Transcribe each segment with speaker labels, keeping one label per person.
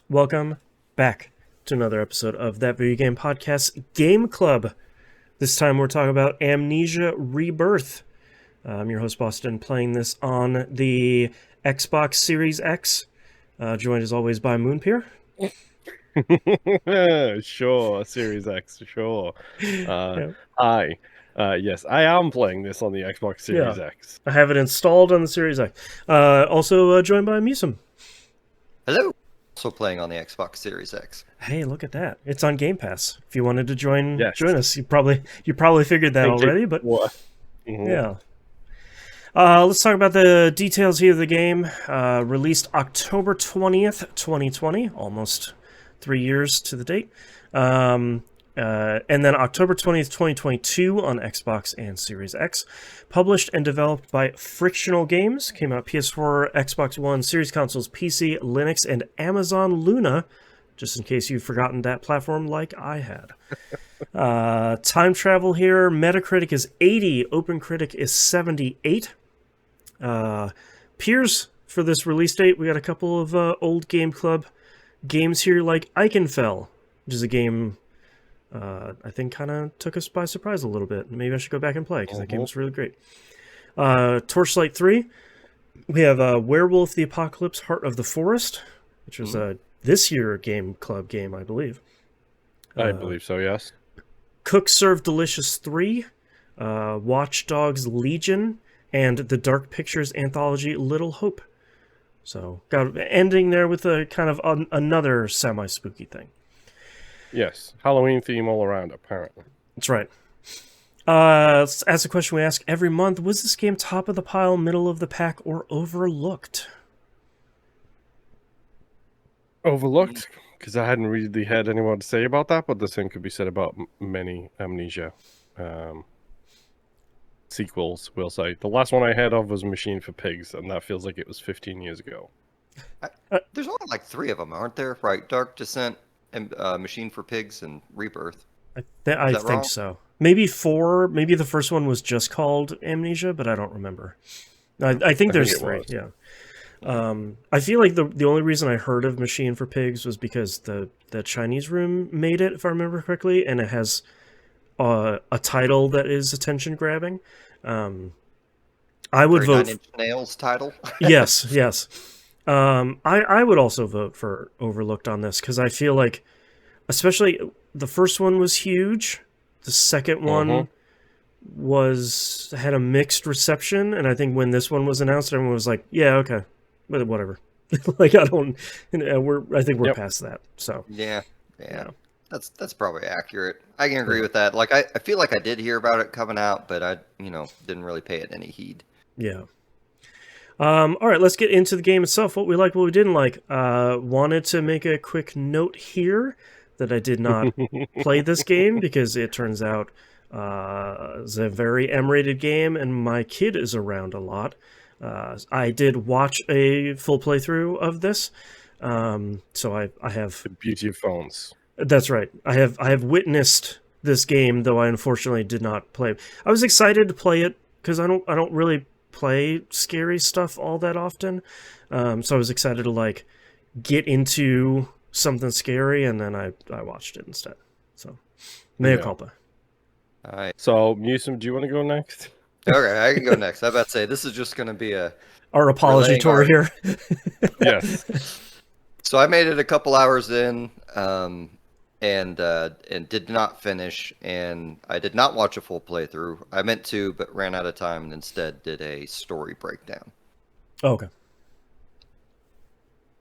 Speaker 1: Welcome back to another episode of That Video Game Podcast Game Club. This time we're talking about Amnesia Rebirth. I'm your host, Boston, playing this on the Xbox Series X, joined as always by Moonpier.
Speaker 2: Sure, Series X, sure.
Speaker 1: Yeah.
Speaker 2: Hi. Yes, I am playing this on the Xbox Series
Speaker 1: Yeah.
Speaker 2: X.
Speaker 1: I have it installed on the Series X. Also joined by Musum.
Speaker 3: Hello. Also playing on the Xbox Series X.
Speaker 1: Hey, look at that! It's on Game Pass. If you wanted to join
Speaker 2: Yes.
Speaker 1: us, you probably figured that already. But yeah. Let's talk about the details here of the game. Released October 20th, 2020, almost 3 years to the date. And then October 20th, 2022 on Xbox and Series X. Published and developed by Frictional Games. Came out PS4, Xbox One, Series consoles, PC, Linux, and Amazon Luna. Just in case you've forgotten that platform like I had. Time travel here. Metacritic is 80. OpenCritic is 78. Peers for this release date, we got a couple of old Game Club games here like Eichenfell, which is a game I think kind of took us by surprise a little bit. Maybe I should go back and play because that game was really great. Torchlight 3. We have Werewolf the Apocalypse Heart of the Forest, which was this year Game Club game, I believe.
Speaker 2: I believe so, yes.
Speaker 1: Cook Serve Delicious 3, Watch Dogs Legion, and the Dark Pictures anthology Little Hope. So, got ending there with a kind of another semi-spooky thing.
Speaker 2: Yes, Halloween theme all around, apparently.
Speaker 1: That's right. Let's ask the question we ask every month. Was this game top of the pile, middle of the pack, or overlooked?
Speaker 2: Overlooked, because I hadn't really had anyone to say about that, but the same could be said about many Amnesia sequels, we'll say. The last one I heard of was Machine for Pigs, and that feels like it was 15 years ago.
Speaker 3: There's only like 3 of them, aren't there? Right, Dark Descent, and Machine for Pigs, and Rebirth.
Speaker 1: I think
Speaker 3: wrong?
Speaker 1: so. Maybe 4. Maybe the first one was just called Amnesia, but I don't remember. I think there's 3. Yeah. I feel like the only reason I heard of Machine for Pigs was because the Chinese Room made it, if I remember correctly, and it has a title that is attention grabbing. I would vote
Speaker 3: 9 Inch Nails title.
Speaker 1: yes. I would also vote for Overlooked on this because I feel like, especially the first one was huge. The second one had a mixed reception, and I think when this one was announced, everyone was like, "Yeah, okay, but whatever." Like I think we're past that. So
Speaker 3: Yeah. That's probably accurate. I can agree with that. Like I feel like I did hear about it coming out, but I didn't really pay it any heed.
Speaker 1: Yeah. All right, let's get into the game itself. What we liked, what we didn't like. Wanted to make a quick note here that I did not play this game because it turns out it's a very M-rated game, and my kid is around a lot. I did watch a full playthrough of this, so I have
Speaker 2: The beauty of phones.
Speaker 1: That's right. I have witnessed this game, though I unfortunately did not play. I was excited to play it because I don't really play scary stuff all that often. So I was excited to like get into something scary, and then I watched it instead. So mea culpa.
Speaker 3: All right.
Speaker 2: So, Musum, do you want to go next?
Speaker 3: Okay, I can go next. I was about to say this is just going to be
Speaker 1: Our apology tour here.
Speaker 2: Yes.
Speaker 3: So I made it a couple hours in, and did not finish, and I did not watch a full playthrough. I meant to, but ran out of time, and instead did a story breakdown.
Speaker 1: Oh, okay.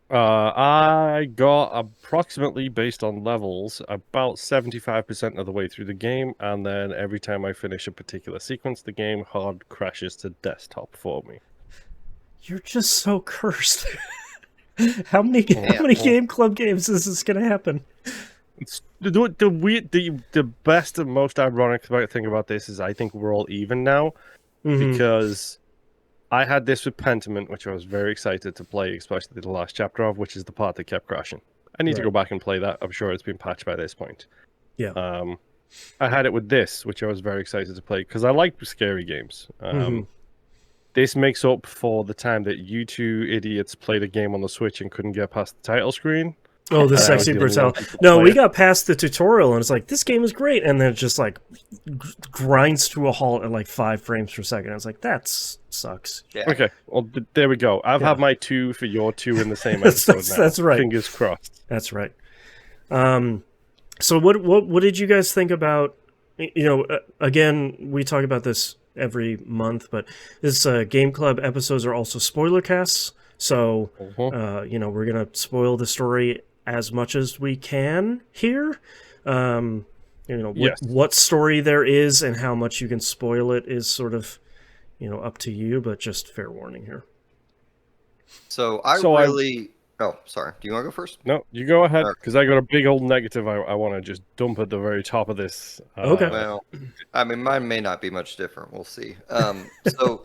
Speaker 2: I got approximately, based on levels, about 75% of the way through the game, and then every time I finish a particular sequence, the game hard crashes to desktop for me.
Speaker 1: You're just so cursed. How many Game Club games is this going to happen?
Speaker 2: It's the best and most ironic thing about this is I think we're all even now, because I had this with Pentiment, which I was very excited to play, especially the last chapter of, which is the part that kept crashing. I need to go back and play that. I'm sure it's been patched by this point.
Speaker 1: Yeah.
Speaker 2: I had it with this, which I was very excited to play, because I like scary games. This makes up for the time that you two idiots played a game on the Switch and couldn't get past the title screen.
Speaker 1: Oh, the sexy brutality. No, we got past the tutorial, and it's like, this game is great, and then it just, like, grinds to a halt at, like, 5 frames per second. I was like, that sucks.
Speaker 3: Yeah.
Speaker 2: Okay, well, there we go. I've had my 2 for your 2 in the same episode now.
Speaker 1: That's right.
Speaker 2: Fingers crossed.
Speaker 1: That's right. So what did you guys think about, again, we talk about this every month, but this Game Club episodes are also spoiler casts, so, we're going to spoil the story as much as we can here. What story there is and how much you can spoil it is sort of, up to you, but just fair warning here.
Speaker 3: So Oh, sorry. Do you want to go first?
Speaker 2: No, you go ahead, because I got a big old negative I want to just dump at the very top of this.
Speaker 1: Okay.
Speaker 3: Well, I mean, mine may not be much different. We'll see. So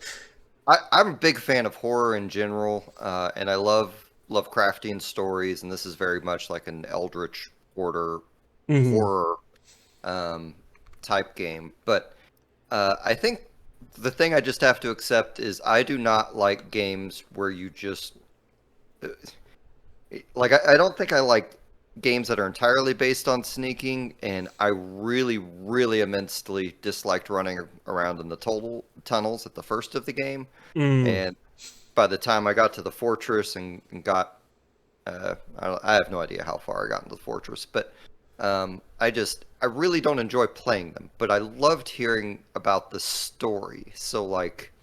Speaker 3: I'm a big fan of horror in general, and I love Lovecraftian stories, and this is very much like an Eldritch Order horror type game. But I think the thing I just have to accept is I do not like games where you just... Like, I don't think I like games that are entirely based on sneaking, and I really, really immensely disliked running around in the tunnels at the first of the game. And by the time I got to the fortress and got... I have no idea how far I got into the fortress, but I really don't enjoy playing them. But I loved hearing about the story. So, like,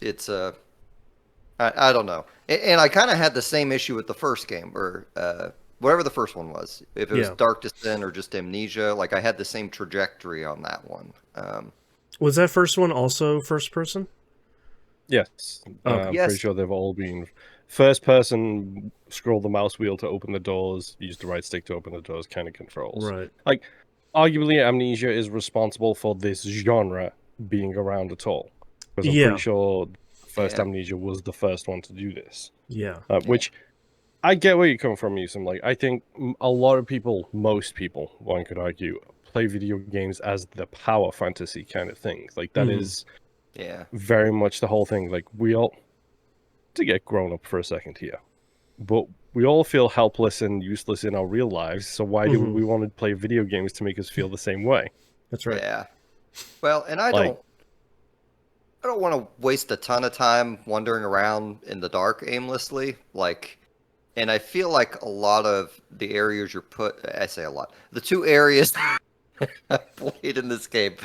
Speaker 3: it's a... I don't know. And I kind of had the same issue with the first game, or whatever the first one was. If it was Dark Descent or just Amnesia, like I had the same trajectory on that one.
Speaker 1: Was that first one also first person?
Speaker 2: Yes. I'm pretty sure they've all been first person, scroll the mouse wheel to open the doors, use the right stick to open the doors kind of controls.
Speaker 1: Right.
Speaker 2: Like, arguably Amnesia is responsible for this genre being around at all. Because I'm pretty sure... First Amnesia was the first one to do this.
Speaker 1: Yeah.
Speaker 2: Which, I get where you come from, Yusum. Like, I think a lot of people, most people, one could argue, play video games as the power fantasy kind of thing. Like, that is very much the whole thing. Like, we all, to get grown up for a second here, but we all feel helpless and useless in our real lives, so why do we want to play video games to make us feel the same way?
Speaker 1: That's right.
Speaker 3: Yeah. Well, and I don't want to waste a ton of time wandering around in the dark aimlessly. Like, and I feel like a lot of the areas I say a lot. The 2 areas I played in this game,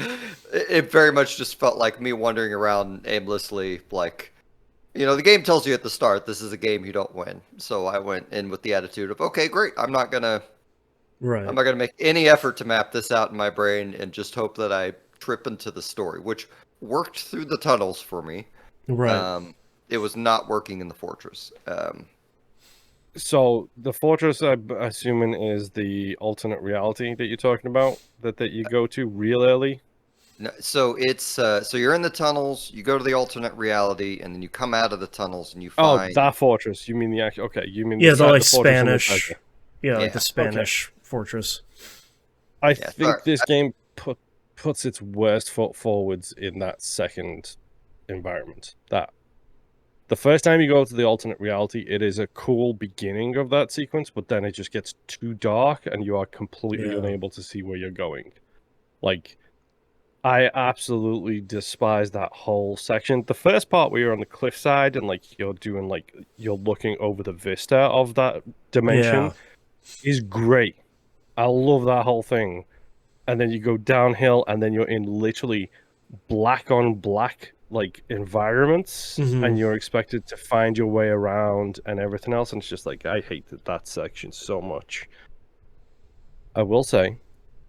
Speaker 3: it very much just felt like me wandering around aimlessly. Like, the game tells you at the start, this is a game you don't win. So I went in with the attitude of, okay, great. I'm not gonna make any effort to map this out in my brain and just hope that I trip into the story, which worked through the tunnels for me.
Speaker 1: Right.
Speaker 3: It was not working in the fortress.
Speaker 2: So the fortress, I'm assuming, is the alternate reality that you're talking about, that you go to real early?
Speaker 3: No, so it's so you're in the tunnels, you go to the alternate reality, and then you come out of the tunnels and you find...
Speaker 2: Oh, that fortress. You mean the actual... Okay, you mean
Speaker 1: the like
Speaker 2: Spanish...
Speaker 1: like the Spanish fortress.
Speaker 2: I think this game puts its worst foot forwards in that second environment. That the first time you go to the alternate reality, it is a cool beginning of that sequence, but then it just gets too dark and you are completely unable to see where you're going. Like, I absolutely despise that whole section. The first part where you're on the cliffside and like you're looking over the vista of that dimension is great. I love that whole thing. And then you go downhill, and then you're in literally black on black like environments, and you're expected to find your way around and everything else. And it's just like, I hate that section so much. I will say,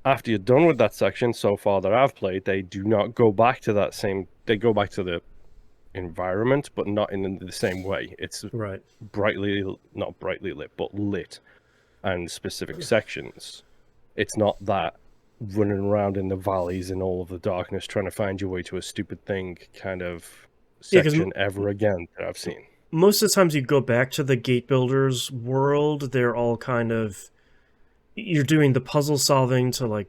Speaker 2: after you're done with that section, so far that I've played, they do not go back to that same. They go back to the environment, but not in the same way. It's not brightly lit, but lit, and specific sections. It's not that running around in the valleys in all of the darkness trying to find your way to a stupid thing kind of section ever again that I've seen.
Speaker 1: Most of the times you go back to the Gate Builders world, they're all kind of... You're doing the puzzle solving to like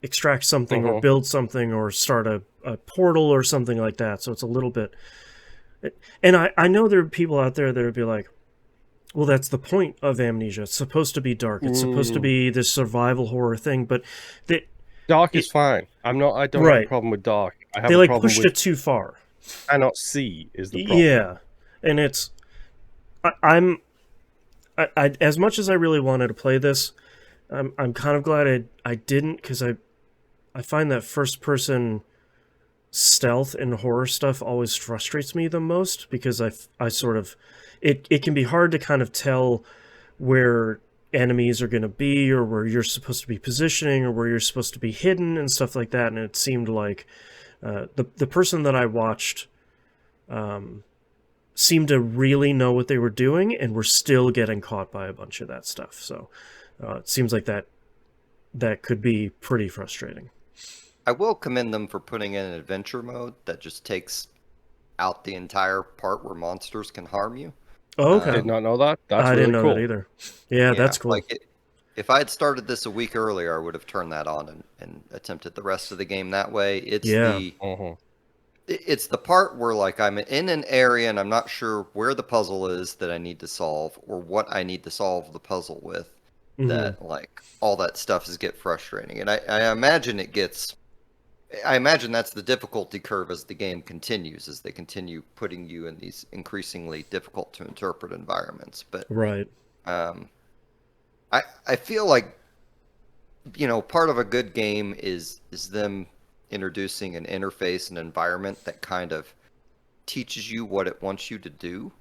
Speaker 1: extract something or build something or start a portal or something like that. So it's a little bit... And I know there are people out there that would be like, Well, that's the point of Amnesia. It's supposed to be dark. It's supposed to be this survival horror thing, but
Speaker 2: dark is fine. I don't have a problem with dark. I have
Speaker 1: they
Speaker 2: a
Speaker 1: like
Speaker 2: problem
Speaker 1: pushed
Speaker 2: with
Speaker 1: it too far.
Speaker 2: cannot see is the problem.
Speaker 1: Yeah, and it's I'm as much as I really wanted to play this, I'm kind of glad I didn't, because I find that first person stealth and horror stuff always frustrates me the most, because I sort of it can be hard to kind of tell where enemies are going to be, or where you're supposed to be positioning, or where you're supposed to be hidden and stuff like that. And it seemed like the person that I watched seemed to really know what they were doing, and were still getting caught by a bunch of that stuff. So it seems like that could be pretty frustrating.
Speaker 3: I will commend them for putting in an adventure mode that just takes out the entire part where monsters can harm you.
Speaker 1: Oh, okay.
Speaker 2: I did not know that. That's
Speaker 1: I
Speaker 2: really
Speaker 1: didn't know
Speaker 2: cool.
Speaker 1: that either. Yeah, that's cool.
Speaker 3: Like if I had started this a week earlier, I would have turned that on and attempted the rest of the game that way. It's it's the part where like I'm in an area and I'm not sure where the puzzle is that I need to solve, or what I need to solve the puzzle with. That like all that stuff is get frustrating, and I imagine it gets. I imagine that's the difficulty curve as the game continues, as they continue putting you in these increasingly difficult to interpret environments. But
Speaker 1: right,
Speaker 3: I feel like, you know, part of a good game is them introducing an interface and environment that kind of teaches you what it wants you to do.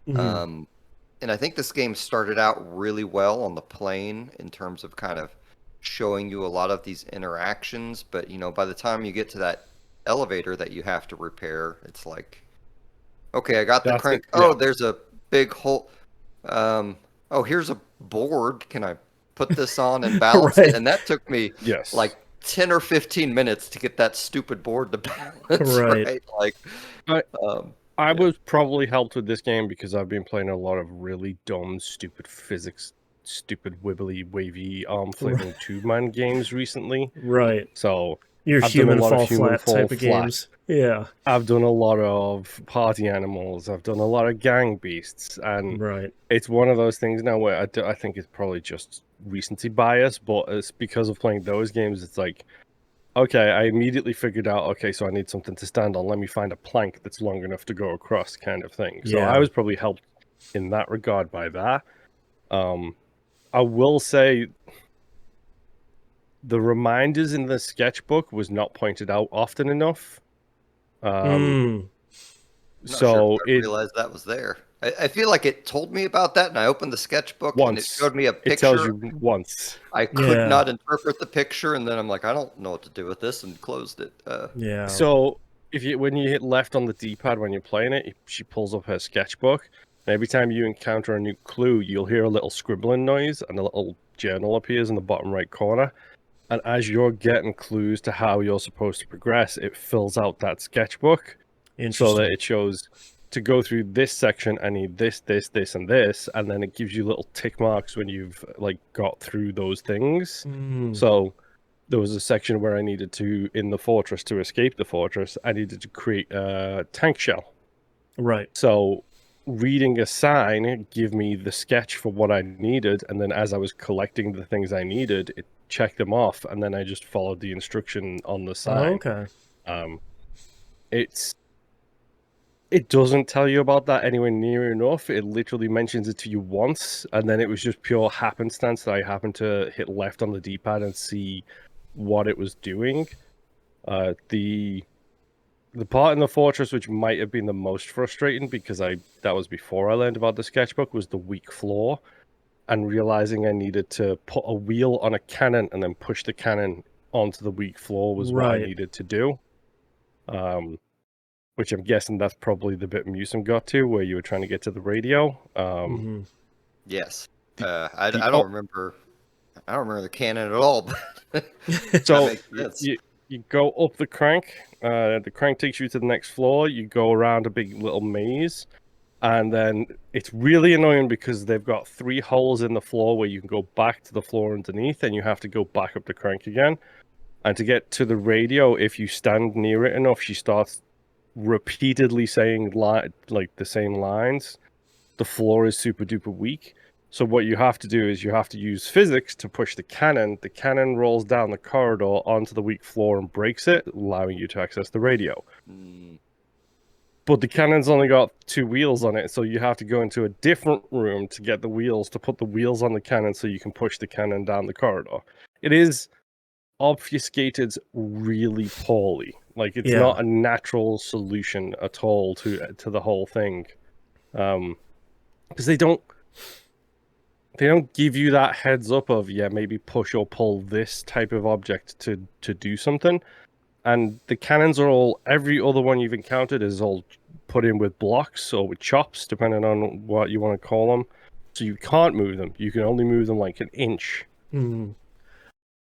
Speaker 3: And I think this game started out really well on the plane in terms of kind of showing you a lot of these interactions, but you know, by the time you get to that elevator that you have to repair, it's like, okay, I got the crank. Oh, there's a big hole. Oh, here's a board. Can I put this on and balance it? And that took me like 10 or 15 minutes to get that stupid board to balance. Right. Like,
Speaker 2: I was probably helped with this game because I've been playing a lot of really dumb, stupid physics, stupid wibbly wavy arm flailing tube man games recently.
Speaker 1: Right.
Speaker 2: So
Speaker 1: your human fall flat type of games. Yeah.
Speaker 2: I've done a lot of party animals. I've done a lot of gang beasts, and it's one of those things now where I think it's probably just recency bias, but it's because of playing those games. It's like, okay, I immediately figured out, okay, so I need something to stand on. Let me find a plank that's long enough to go across, kind of thing. So I was probably helped in that regard by that. I will say the reminders in the sketchbook was not pointed out often enough.
Speaker 3: So sure I realized that was there. I feel like it told me about that, and I opened the sketchbook and it showed me a picture.
Speaker 2: It tells you once.
Speaker 3: I could not interpret the picture, and then I'm like, I don't know what to do with this, and closed it.
Speaker 2: So when you hit left on the D-pad when you're playing it, she pulls up her sketchbook. And every time you encounter a new clue, you'll hear a little scribbling noise, and a little journal appears in the bottom right corner. And as you're getting clues to how you're supposed to progress, it fills out that sketchbook so that it shows, to go through this section, I need this, this, this, and this, and then it gives you little tick marks when you've like got through those things. So there was a section where I needed to, in the fortress, to escape the fortress, I needed to create a tank shell.
Speaker 1: Right.
Speaker 2: So reading a sign give me the sketch for what I needed, and then as I was collecting the things I needed, it checked them off, and then I just followed the instruction on the sign. It doesn't tell you about that anywhere near enough. It literally mentions it to you once, and then it was just pure happenstance that I happened to hit left on the D-pad and see what it was doing. The part in the fortress which might have been the most frustrating, because that was before I learned about the sketchbook, was the weak floor, and realizing I needed to put a wheel on a cannon and then push the cannon onto the weak floor was what I needed to do. Which I'm guessing that's probably the bit Musum got to, where you were trying to get to the radio.
Speaker 3: Yes. I don't remember. I don't remember the cannon at all.
Speaker 2: So you go up the crank. The crank takes you to the next floor. You go around a big little maze, and then it's really annoying because they've got 3 holes in the floor where you can go back to the floor underneath, and you have to go back up the crank again. And to get to the radio, if you stand near it enough, she starts repeatedly saying like the same lines, the floor is super duper weak. So what you have to do is you have to use physics to push the cannon. The cannon rolls down the corridor onto the weak floor and breaks it, allowing you to access the radio. But the cannon's only got 2 wheels on it, so you have to go into a different room to get the wheels, to put the wheels on the cannon so you can push the cannon down the corridor. It is obfuscated really poorly. Like, it's not a natural solution at all to the whole thing. Because they don't give you that heads up of, maybe push or pull this type of object to do something. And the cannons are all, every other one you've encountered is all put in with blocks or with chops, depending on what you want to call them. So you can't move them. You can only move them like an inch.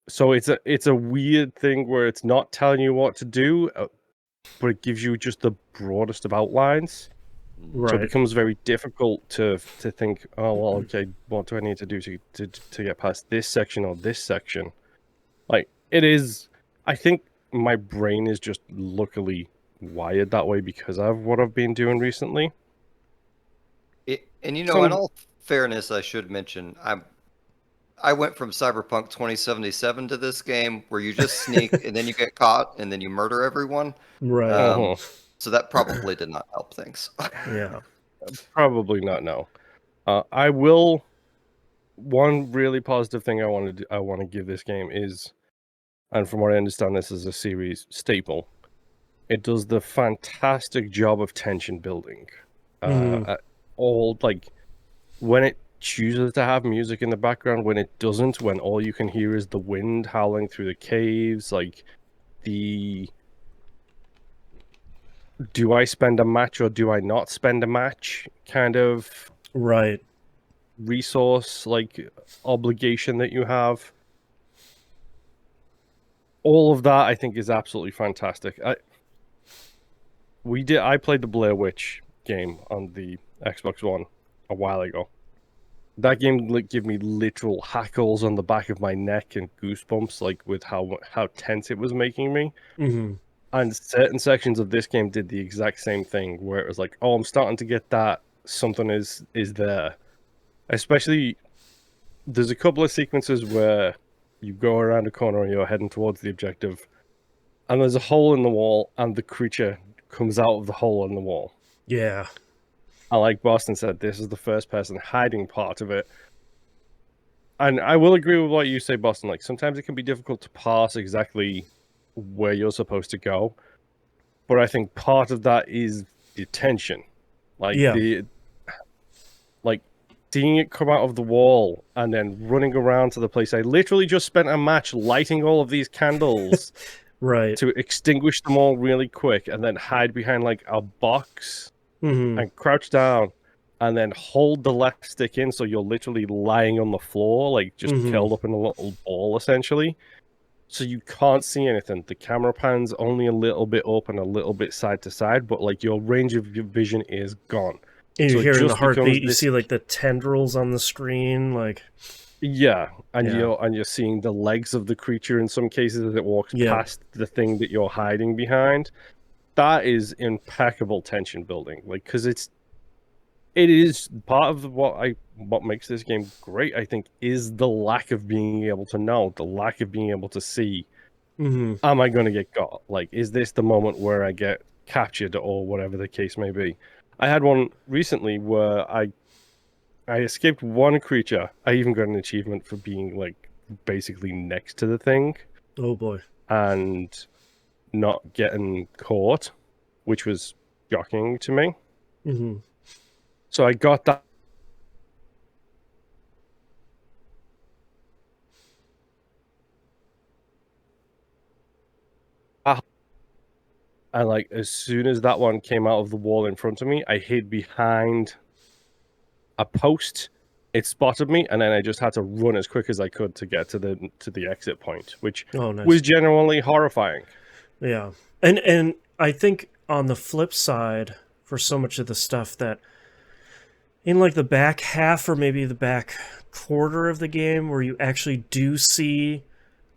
Speaker 2: So it's a weird thing where it's not telling you what to do, but it gives you just the broadest of outlines.
Speaker 1: Right.
Speaker 2: So it becomes very difficult to think, oh, well, okay, what do I need to do to get past this section or this section? Like, it is, I think my brain is just luckily wired that way because of what I've been doing recently.
Speaker 3: In all fairness, I should mention, I went from Cyberpunk 2077 to this game where you just sneak and then you get caught and then you murder everyone.
Speaker 1: Right.
Speaker 3: So that probably did not help things.
Speaker 1: Yeah.
Speaker 2: Probably not, no. I will... One really positive thing I want to give this game is, and from what I understand, this is a series staple. It does the fantastic job of tension building. All, like, when it chooses to have music in the background, when it doesn't, when all you can hear is the wind howling through the caves, like, the... do I spend a match or do I not spend a match kind of resource, like, obligation that you have. All of that, I think, is absolutely fantastic. I played the Blair Witch game on the Xbox One a while ago. That game gave me literal hackles on the back of my neck and goosebumps, like, with how tense it was making me. And certain sections of this game did the exact same thing, where it was like, oh, I'm starting to get that something is there. Especially, there's a couple of sequences where you go around a corner and you're heading towards the objective, and there's a hole in the wall, and the creature comes out of the hole in the wall.
Speaker 1: Yeah.
Speaker 2: And like Boston said, this is the first person hiding part of it. And I will agree with what you say, Boston. Like, sometimes it can be difficult to parse exactly where you're supposed to go. But I think part of that is the tension. Like, seeing it come out of the wall and then running around to the place. I literally just spent a match lighting all of these candles to extinguish them all really quick and then hide behind, like, a box and crouch down and then hold the left stick in so you're literally lying on the floor, like, just curled up in a little ball, essentially. So you can't see anything. The camera pan's only a little bit up and a little bit side to side, but, like, your range of vision is gone.
Speaker 1: And you're hearing the heartbeat. You see, like, the tendrils on the screen, like...
Speaker 2: Yeah, and you're seeing the legs of the creature in some cases as it walks past the thing that you're hiding behind. That is impeccable tension building, like, because it is part of what makes this game great. I think is the lack of being able to know, the lack of being able to see. Am I going to get got? Like, is this the moment where I get captured or whatever the case may be? I had one recently where I escaped one creature. I even got an achievement for being, like, basically next to the thing.
Speaker 1: Oh boy.
Speaker 2: And not getting caught, which was shocking to me. So I got that. And, like, as soon as that one came out of the wall in front of me, I hid behind a post. It spotted me, and then I just had to run as quick as I could to get to the exit point, which was genuinely horrifying.
Speaker 1: Yeah, and I think on the flip side, for so much of the stuff that in, like, the back half or maybe the back quarter of the game, where you actually do see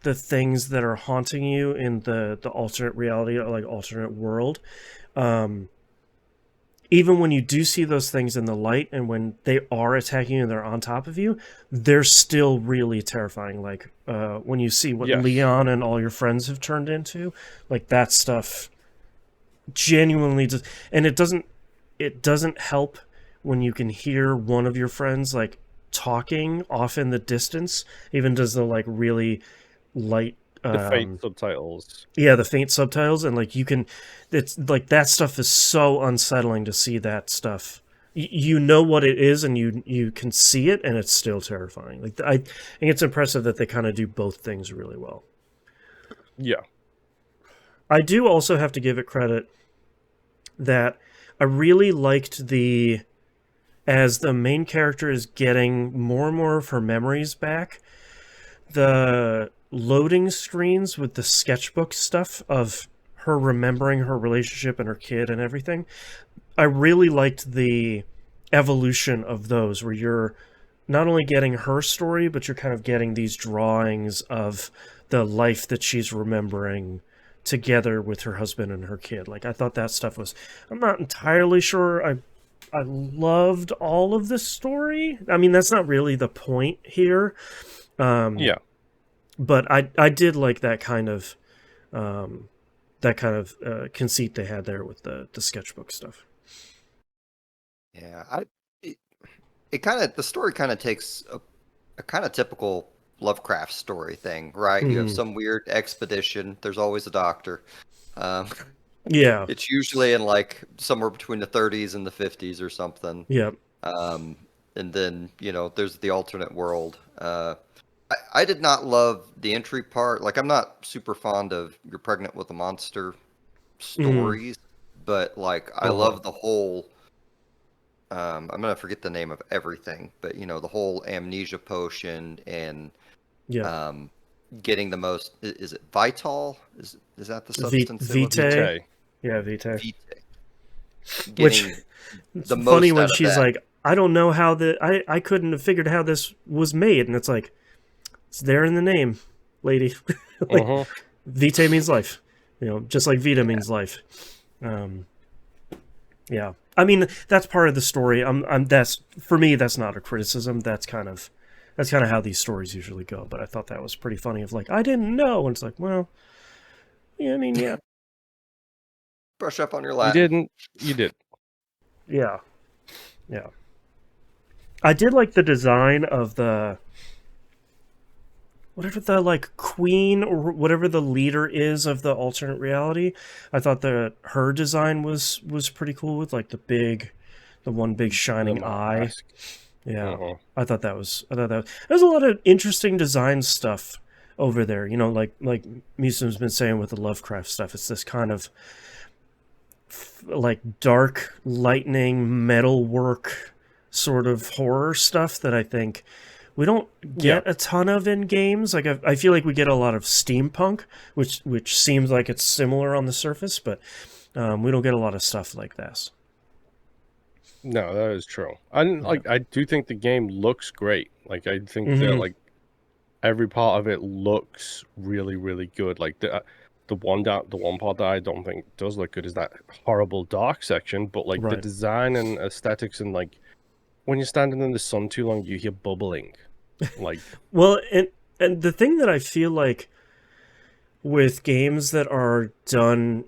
Speaker 1: the things that are haunting you in the alternate reality or, like, alternate world, even when you do see those things in the light and when they are attacking you and they're on top of you, they're still really terrifying. Like when you see what Leon and all your friends have turned into, like that stuff genuinely does. And it doesn't help when you can hear one of your friends like talking off in the distance, even does the like really light
Speaker 2: the faint subtitles.
Speaker 1: Yeah, the faint subtitles, and like it's like that stuff is so unsettling to see that stuff. You know what it is, and you can see it, and it's still terrifying. Like I think it's impressive that they kind of do both things really well.
Speaker 2: Yeah,
Speaker 1: I do also have to give it credit that I really liked as the main character is getting more and more of her memories back, the loading screens with the sketchbook stuff of her remembering her relationship and her kid and everything. I really liked the evolution of those, where you're not only getting her story, but you're kind of getting these drawings of the life that she's remembering together with her husband and her kid. Like, I thought that stuff was... I'm not entirely sure I loved all of the story. I mean, that's not really the point here.
Speaker 2: Yeah.
Speaker 1: But I did like that kind of conceit they had there with the sketchbook stuff.
Speaker 3: Yeah, the story kind of takes a kind of typical Lovecraft story thing, right? You have some weird expedition. There's always a doctor.
Speaker 1: Yeah,
Speaker 3: it's usually in like somewhere between the 30s and the 50s or something.
Speaker 1: Yeah.
Speaker 3: And then there's the alternate world. I did not love the entry part. Like, I'm not super fond of You're Pregnant with a Monster stories, but like I love the whole I'm gonna forget the name of everything, but the whole amnesia potion and getting the most, is it Vital? Is that the substance?
Speaker 1: Vitae. Yeah, Vitae.
Speaker 3: Which
Speaker 1: the most funny when she's like, I don't know how I couldn't have figured how this was made, and it's like, it's there in the name, lady. Like, Vitae means life, just like Vita means life. Yeah, I mean, that's part of the story. That's, for me, that's not a criticism. That's kind of how these stories usually go. But I thought that was pretty funny. Of like, I didn't know, and it's like, well, yeah, I mean, yeah.
Speaker 3: Brush up on your Latin.
Speaker 2: You did.
Speaker 1: Yeah. I did like the design of the whatever the like queen or whatever the leader is of the alternate reality. I thought that her design was pretty cool, with like the one big shining eye. Yeah, I thought that was there's a lot of interesting design stuff over there. Like Musum's been saying with the Lovecraft stuff. It's this kind of like dark lightning metalwork sort of horror stuff that I think we don't get a ton of in games. Like I feel like we get a lot of steampunk, which seems like it's similar on the surface, but we don't get a lot of stuff like this.
Speaker 2: No, that is true. I do think the game looks great. Like, I think that like every part of it looks really, really good. Like the one part that I don't think does look good is that horrible dark section. But like the design and aesthetics, and like when you're standing in the sun too long, you hear bubbling. Like,
Speaker 1: well, and the thing that I feel like with games that are done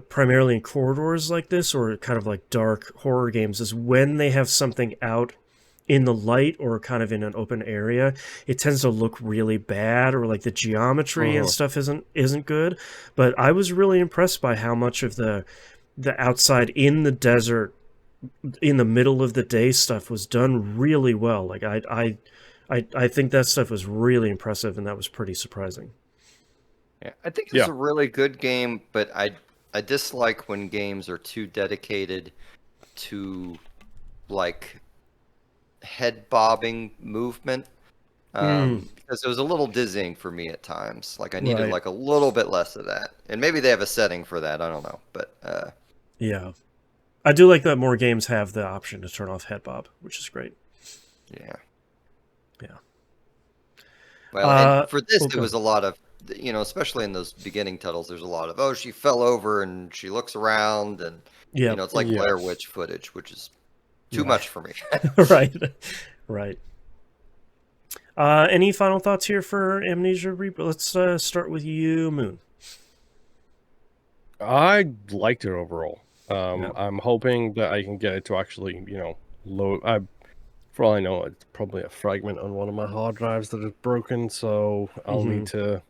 Speaker 1: primarily in corridors like this, or kind of like dark horror games, is when they have something out in the light or kind of in an open area, it tends to look really bad, or like the geometry and stuff isn't good. But I was really impressed by how much of the outside in the desert, in the middle of the day stuff was done really well. Like I think that stuff was really impressive, and that was pretty surprising.
Speaker 3: Yeah, I think it's a really good game, but I dislike when games are too dedicated to like head bobbing movement, because it was a little dizzying for me at times. Like, I needed like a little bit less of that, and maybe they have a setting for that. I don't know, but
Speaker 1: yeah, I do like that more games have the option to turn off head bob, which is great.
Speaker 3: Yeah.
Speaker 1: Yeah.
Speaker 3: Well, and for this, it was a lot of you know, especially in those beginning titles, there's a lot of, oh, she fell over and she looks around, and
Speaker 1: Yeah.
Speaker 3: you know, it's like Blair Witch footage, which is too much for me.
Speaker 1: Right. Right. Any final thoughts here for Amnesia Rebirth? Let's start with you, Moon.
Speaker 2: I liked it overall. I'm hoping that I can get it to actually, you know, load. For all I know, it's probably a fragment on one of my hard drives that is broken, so I'll need to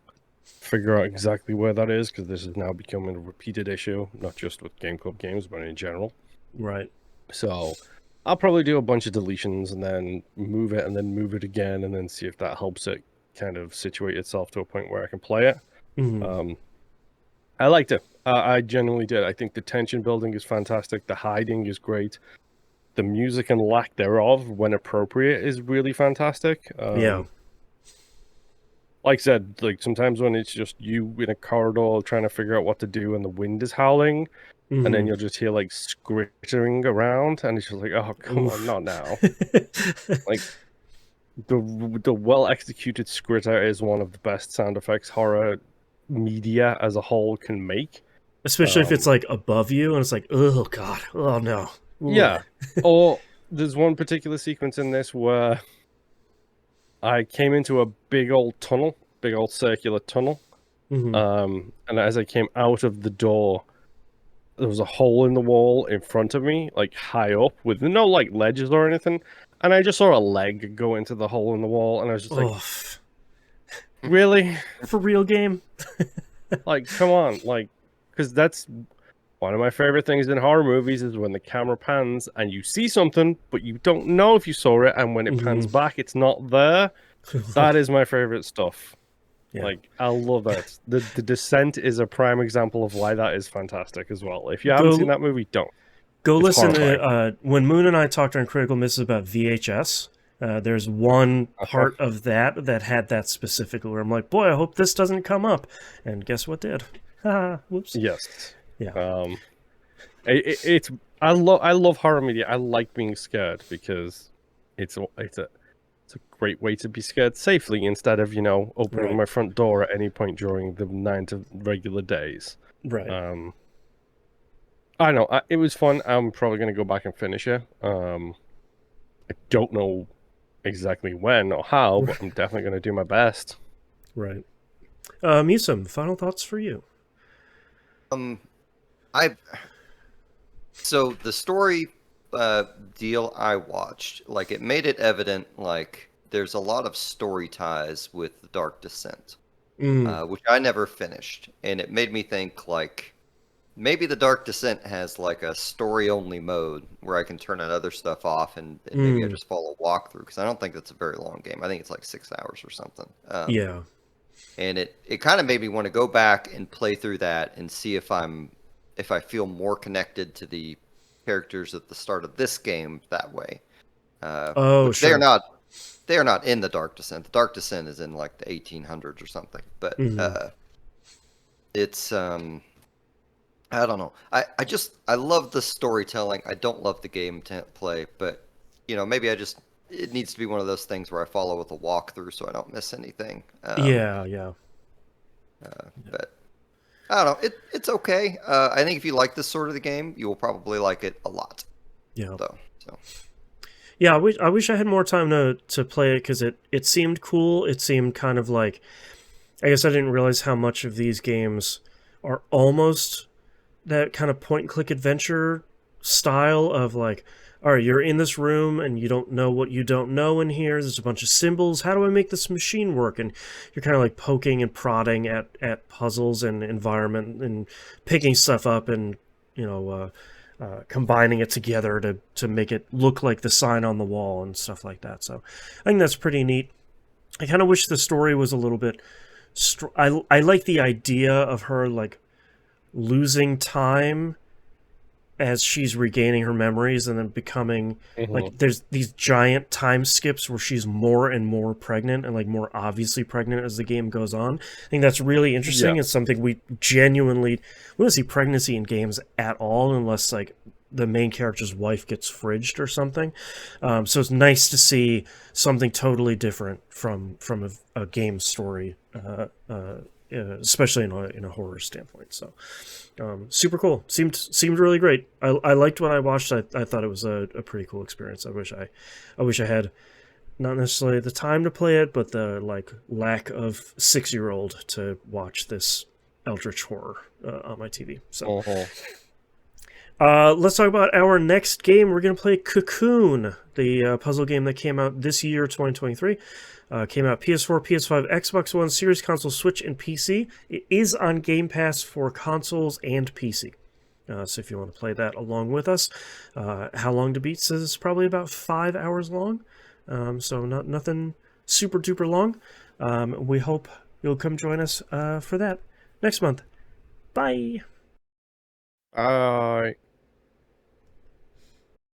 Speaker 2: figure out exactly where that is, because this is now becoming a repeated issue, not just with Game Club games, but in general.
Speaker 1: Right.
Speaker 2: So I'll probably do a bunch of deletions and then move it and then move it again and then see if that helps it kind of situate itself to a point where I can play it. I liked it. I genuinely did. I think the tension building is fantastic. The hiding is great. The music and lack thereof, when appropriate, is really fantastic.
Speaker 1: Yeah.
Speaker 2: Like I said, like sometimes when it's just you in a corridor trying to figure out what to do and the wind is howling, and then you'll just hear like scrittering around, and it's just like, oh, come on, not now. Like the well executed scritter is one of the best sound effects horror media as a whole can make.
Speaker 1: Especially if it's like above you and it's like, oh god, oh no. Ooh.
Speaker 2: Yeah. Or there's one particular sequence in this where I came into a big old circular tunnel. And as I came out of the door, there was a hole in the wall in front of me, like high up, with no like ledges or anything. And I just saw a leg go into the hole in the wall, and I was just like, really?
Speaker 1: For real game?
Speaker 2: Like, come on. Like, because that's one of my favorite things in horror movies is when the camera pans and you see something, but you don't know if you saw it, and when it pans back, it's not there. That is my favorite stuff. Yeah. Like, I love that. The Descent is a prime example of why that is fantastic as well. If you haven't seen that movie, don't.
Speaker 1: Go listen to when Moon and I talked on Critical Misses about VHS. There's one part of that had that specifically where I'm like, boy, I hope this doesn't come up. And guess what did? Whoops.
Speaker 2: Yes.
Speaker 1: Yeah.
Speaker 2: I love horror media. I like being scared because it's a great way to be scared safely instead of, you know, opening my front door at any point during the 9 to regular days.
Speaker 1: Right.
Speaker 2: I know it was fun. I'm probably going to go back and finish it. I don't know exactly when or how, but I'm definitely going to do my best.
Speaker 1: Right. Musum, final thoughts for you.
Speaker 3: So the story deal I watched, like, it made it evident, like, there's a lot of story ties with The Dark Descent, which I never finished, and it made me think, like, maybe The Dark Descent has like a story-only mode where I can turn that other stuff off, and maybe I just follow a walkthrough, because I don't think that's a very long game. I think it's like 6 hours or something.
Speaker 1: Yeah.
Speaker 3: And it kind of made me want to go back and play through that and see if I feel more connected to the characters at the start of this game that way.
Speaker 1: Sure.
Speaker 3: They are not in The Dark Descent. The Dark Descent is in like the 1800s or something. But it's I don't know. I love the storytelling. I don't love the game play, but you know, maybe it needs to be one of those things where I follow with a walkthrough so I don't miss anything.
Speaker 1: Yeah.
Speaker 3: But I don't know. It's okay. I think if you like this sort of the game, you will probably like it a lot.
Speaker 1: Yeah.
Speaker 3: So.
Speaker 1: Yeah, I wish I had more time to play it, because it seemed cool. It seemed kind of like, I guess I didn't realize how much of these games are almost that kind of point-and-click adventure style of like, all right, you're in this room and you don't know what you don't know in here. There's a bunch of symbols. How do I make this machine work? And you're kind of like poking and prodding at puzzles and environment and picking stuff up and, you know, combining it together to make it look like the sign on the wall and stuff like that. So I think that's pretty neat. I kind of wish the story was a little bit... I like the idea of her, like, losing time as she's regaining her memories and then becoming like, there's these giant time skips where she's more and more pregnant and like more obviously pregnant as the game goes on. I think that's really interesting. It's something we don't see pregnancy in games at all unless like the main character's wife gets fridged or something. So it's nice to see something totally different from a game story especially in a horror standpoint. So super cool. Seemed really great. I liked what I watched. I thought it was a pretty cool experience. I wish I had not necessarily the time to play it, but the lack of 6-year-old to watch this eldritch horror on my TV. So let's talk about our next game. We're going to play Cocoon, the puzzle game that came out this year, 2023. Came out PS4, PS5, Xbox One, Series Console, Switch, and PC. It is on Game Pass for consoles and PC. So if you want to play that along with us. How long to beat says it's probably about 5 hours long. So nothing super duper long. We hope you'll come join us for that next month. Bye.
Speaker 2: All right.